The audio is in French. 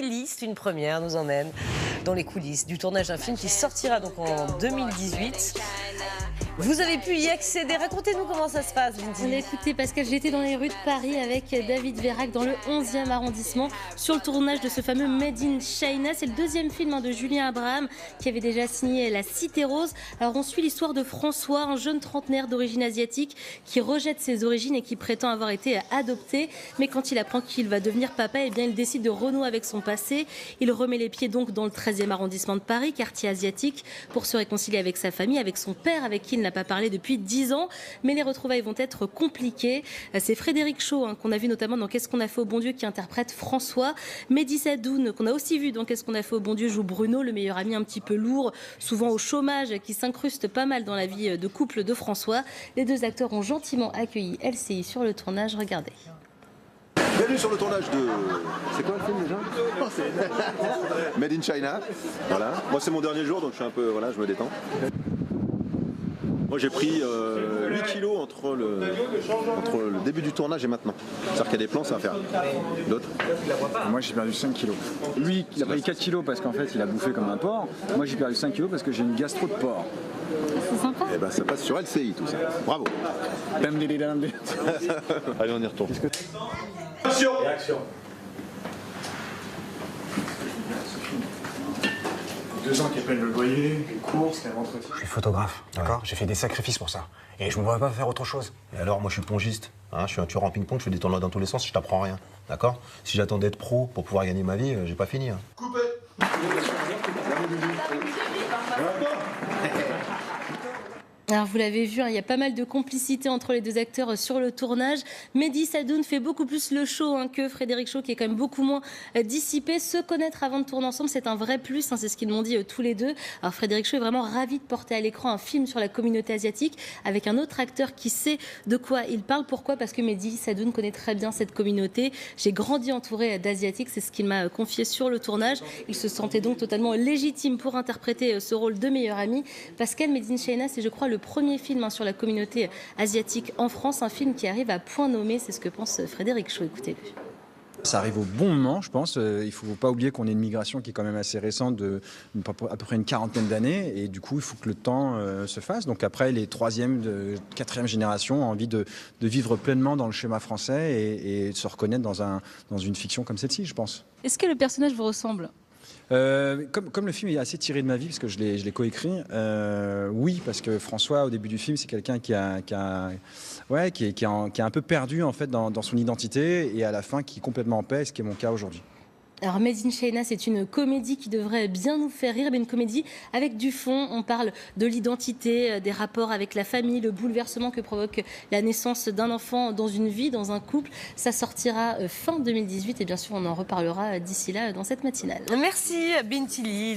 Liste, une première, nous emmène dans les coulisses du tournage d'un film qui sortira donc en 2018. Vous avez pu y accéder. Racontez-nous comment ça se passe, Binti. Écoutez, Pascal, j'étais dans les rues de Paris avec David Veyrac dans le 11e arrondissement sur le tournage de ce fameux Made in China. C'est le deuxième film de Julien Abraham qui avait déjà signé La Cité Rose. Alors on suit l'histoire de François, un jeune trentenaire d'origine asiatique qui rejette ses origines et qui prétend avoir été adopté. Mais quand il apprend qu'il va devenir papa, eh bien, il décide de renouer avec son passé. Il remet les pieds donc dans le 13e arrondissement de Paris, quartier asiatique, pour se réconcilier avec sa famille, avec son père, avec qui il n'a pas parlé depuis 10 ans, mais les retrouvailles vont être compliquées. C'est Frédéric Shaw, qu'on a vu notamment dans Qu'est-ce qu'on a fait au bon Dieu, qui interprète François. Mehdi Sadoun, qu'on a aussi vu dans Qu'est-ce qu'on a fait au bon Dieu, joue Bruno, le meilleur ami un petit peu lourd, souvent au chômage, qui s'incruste pas mal dans la vie de couple de François. Les deux acteurs ont gentiment accueilli LCI sur le tournage. Regardez. Bienvenue sur le tournage de... C'est quoi le film déjà? Made in China. Voilà. Moi c'est mon dernier jour donc je suis un peu... Voilà, je me détends. Moi j'ai pris 8 kilos entre le début du tournage et maintenant. C'est-à-dire qu'il y a des plans, ça va faire. D'autres? Moi j'ai perdu 5 kilos. Lui, il a pris 4 kilos parce qu'en fait il a bouffé comme un porc. Moi j'ai perdu 5 kilos parce que j'ai une gastro de porc. C'est sympa. Et ben ça passe sur LCI tout ça. Bravo. Allez on y retourne. Action! Réaction. 2 ans qu'elle paye le loyer, les courses, les entretiens. Je suis photographe, d'accord? J'ai fait des sacrifices pour ça. Et je me vois pas faire autre chose. Et alors, moi, je suis pongiste. Hein, je suis un tueur en ping-pong, je fais des tournois dans tous les sens, je t'apprends rien. D'accord? Si j'attends d'être pro pour pouvoir gagner ma vie, j'ai pas fini. Hein. Coupé. Alors vous l'avez vu, il y a pas mal de complicité entre les deux acteurs sur le tournage. Mehdi Sadoun fait beaucoup plus le show que Frédéric Shaw, qui est quand même beaucoup moins dissipé. Se connaître avant de tourner ensemble, c'est un vrai plus, c'est ce qu'ils m'ont dit tous les deux. Alors Frédéric Shaw est vraiment ravi de porter à l'écran un film sur la communauté asiatique avec un autre acteur qui sait de quoi il parle. Pourquoi? Parce que Mehdi Sadoun connaît très bien cette communauté. J'ai grandi entouré d'Asiatiques, c'est ce qu'il m'a confié sur le tournage. Il se sentait donc totalement légitime pour interpréter ce rôle de meilleur ami. Pascal, Made in China, c'est je crois le premier film sur la communauté asiatique en France, un film qui arrive à point nommé, c'est ce que pense Frédéric Shaw. Écoutez-le. Ça arrive au bon moment, je pense. Il ne faut pas oublier qu'on ait une migration qui est quand même assez récente, de à peu près une quarantaine d'années. Et du coup, il faut que le temps se fasse. Donc après, les 3e, 4e générations ont envie de vivre pleinement dans le schéma français et de se reconnaître dans une fiction comme celle-ci, je pense. Est-ce que le personnage vous ressemble? Comme le film est assez tiré de ma vie, parce que je l'ai coécrit, oui, parce que François, au début du film, c'est quelqu'un qui est un peu perdu en fait dans son identité et à la fin qui est complètement en paix, ce qui est mon cas aujourd'hui. Alors Made in China, c'est une comédie qui devrait bien nous faire rire, mais une comédie avec du fond. On parle de l'identité, des rapports avec la famille, le bouleversement que provoque la naissance d'un enfant dans une vie, dans un couple. Ça sortira fin 2018 et bien sûr on en reparlera d'ici là dans cette matinale. Merci, Binti.